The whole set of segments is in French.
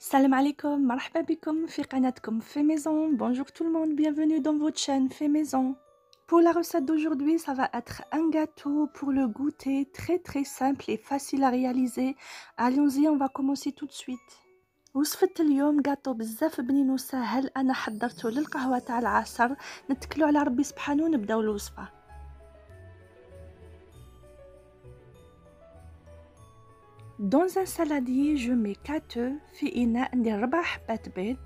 Salam alaikum, marhaba bikoum fi qanatkoum Fait Maison. Bonjour tout le monde, bienvenue dans votre chaîne Fait Maison. Pour la recette d'aujourd'hui, ça va être un gâteau pour le goûter, très simple et facile à réaliser. Allons-y, on va commencer tout de suite. وصفة اليوم gâteau بزاف بنين وسهل. أنا حضرته للقهوة تاع العصر. نتكلوا على ربي سبحانه ونبداو الوصفة. Dans un saladier, je mets 4 œufs في إناء ندير 4 حبات بيض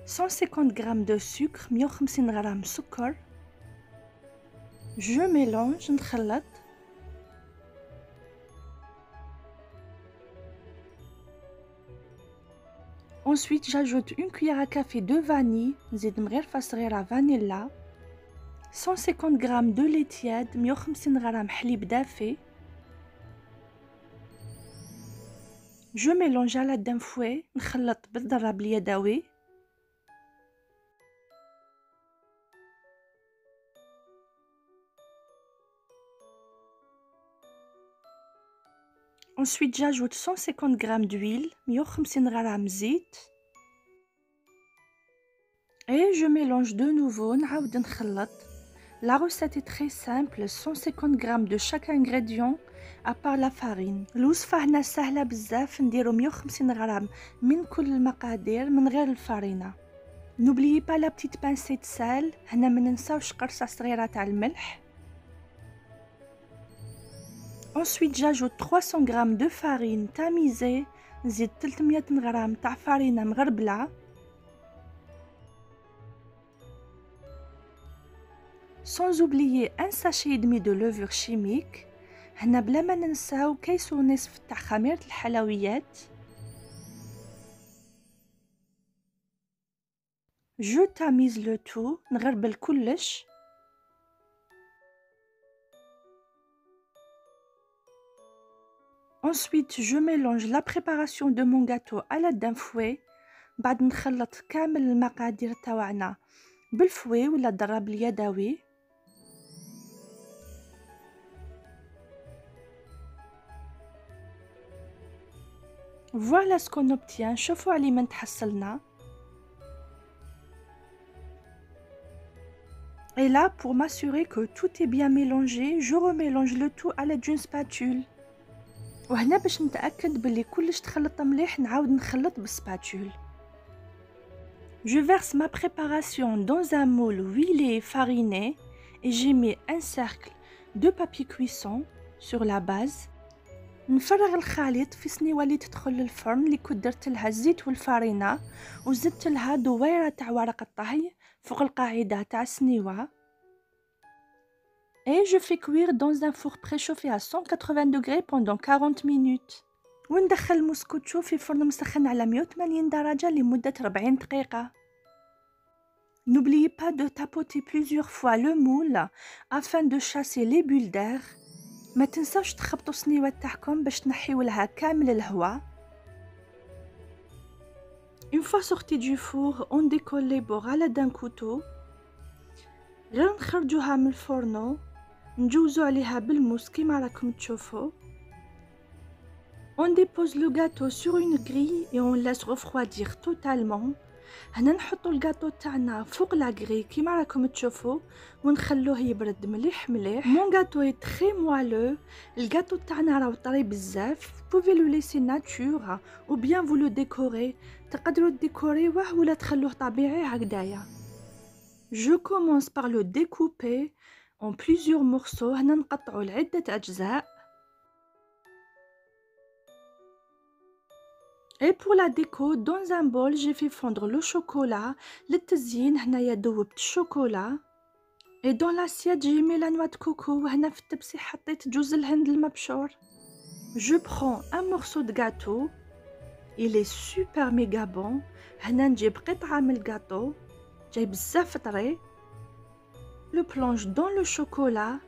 150 g de sucre 150 g سكر. Je mélange نخلط. Ensuite, j'ajoute une cuillère à café de vanille, نزيد مغرفة صغيرة فانيلا 150 g de lait tiède 150 g حليب دافي. Je mélange à l'aide d'un fouet, نخلط بالضرب اليدوي. Ensuite, j'ajoute 150 g d'huile, 150 g زيت. Et je mélange de nouveau, نعاود نخلط. La recette est très simple, 150 g de chaque ingrédient à part la farine. الوصفة هنا سهلة بزاف، نديرو 150 g من كل المقادير من غير الفارينة. N'oubliez pas la petite pincée de sel، هنا ما ننساوش قرصة صغيرة تاع الملح. Ensuite, j'ajoute 300 g de farine tamisée, نزيد 300 g تاع farine مغربلة. Sans oublier un sachet et demi de levure chimique. هنا بلا ما ننساو كيس ونصف تاع خميرة الحلويات. Je tamise le tout، نغربل كلش. Ensuite, je mélange la préparation de mon gâteau à l'aide d'un fouet. بعد نخلط كامل المقادير تاوعنا بالفوي ولا الضرب اليدوي. Voilà ce qu'on obtient. شوفوا علي من تحصلنا. Et là, pour m'assurer que tout est bien mélangé, je remélange le tout à l'aide d'une spatule. وهنا باش نتأكد بلي كلش تخلط مليح نعاود نخلط بالسباتول. Je verse ma préparation dans un moule huilé et fariné et j'y mets un cercle de papier cuisson sur la base. نفرغ الخليط في صنيوة اللي تدخل للفرن اللي كنت درت لها الزيت والفارينة وزدت لها دويرة تاع ورق الطهي فوق القاعدة تاع الصنيوة. Et je fais cuire dans un four préchauffé à 180 degrés pendant 40 minutes. وندخل المسكوتشو في فرن مسخن على 180 درجة لمدة 40 دقيقة. N'oubliez pas de tapoter plusieurs fois le moule afin de chasser les bulles d'air. ما تنساوش تخبطوا الصنيوة تاعكم باش تنحيو لها كامل الهواء. Une fois sorti du four, on décolle les bords à l'aide d'un couteau. غير نخرجوها من الفرن نجوزو عليها بالموس كيما راكم تشوفوا. On dépose le gâteau sur une grille et on laisse refroidir totalement. هنا نحطوا الجاتو تاعنا فوق لا غري كيما راكم تشوفوا ونخلوه يبرد مليح. Mon gâteau est très moelleux. الجاتو تاعنا راهو طري بزاف. Vous pouvez le laisser nature ou bien vous le décorez. تقدروا تديكوريوه ولا تخلوه طبيعي هكذايا. Je commence par le découper en plusieurs morceaux. هنا نقطعوا لعدة أجزاء. Et pour la déco, dans un bol, j'ai fait fondre le chocolat. للتزيين هنايا ذوبت الشوكولا. Et dans l'assiette, j'ai mis la noix de coco. وهنا في التبسي حطيت جوز الهند المبشور. Je prends un morceau de gâteau. Il est super méga bon. هنا نجيب قطعة من الجاتو. جاي بزاف طري. Le plonge dans le chocolat.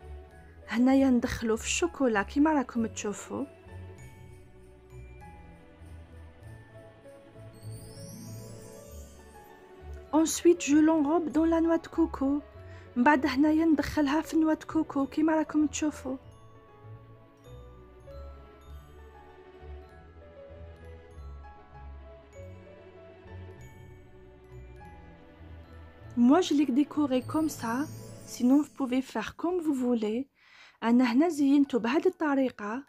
هنايا ندخلو في الشوكولا كيما راكم تشوفوا. Ensuite, je l'enrobe dans la noix de coco. بعد هنايا ندخلها في نوى de coco كيما راكم تشوفوا. Moi je l'ai décoré comme ça, sinon vous pouvez faire comme vous voulez. أنا هنا زينته بهذه الطريقة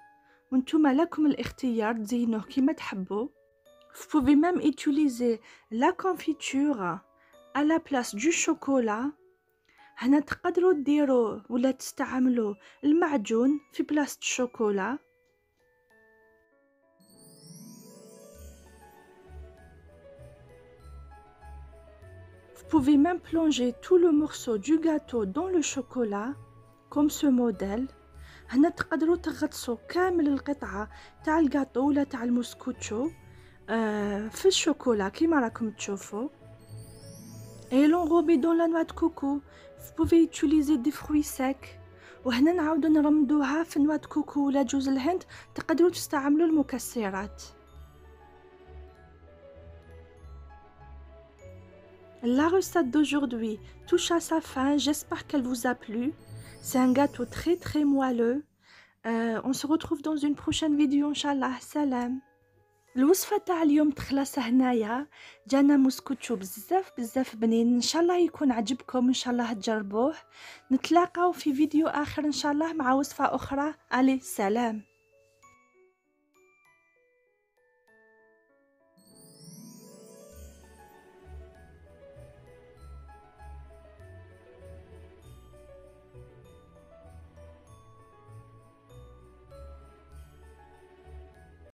وانتم لكم الاختيار تزينوه كيما تحبوا. Vous pouvez même utiliser la confiture à la place du chocolat. هنا تقدروا ديروا ولا تستعملوا المعجون في بلاصة الشوكولا. Vous pouvez même plonger tout le morceau du gâteau dans le chocolat comme ce modèle. هنا تقدروا تغطسوا كامل القطعة تاع الجاتو ولا تاع الموسكوتشو في الشوكولا كيما راكم تشوفوا. Et l'enrober dans la noix de coco. Vous pouvez utiliser des fruits secs. وهنا نعاودو نرمدوها في نوع د كوكو ولا جوز الهند. تقدروا تستعملوا المكسرات. La recette d'aujourd'hui touche à sa fin. J'espère qu'elle vous a plu. C'est un gâteau très très moelleux. On se retrouve dans une prochaine vidéo Inch'Allah. Salam. الوصفة تاع اليوم تخلص هنايا. جانا موسكوتشو بزاف بنين. ان شاء الله يكون عجبكم. ان شاء الله تجربوه. نتلاقاو في فيديو اخر ان شاء الله مع وصفة اخرى. علي سلام.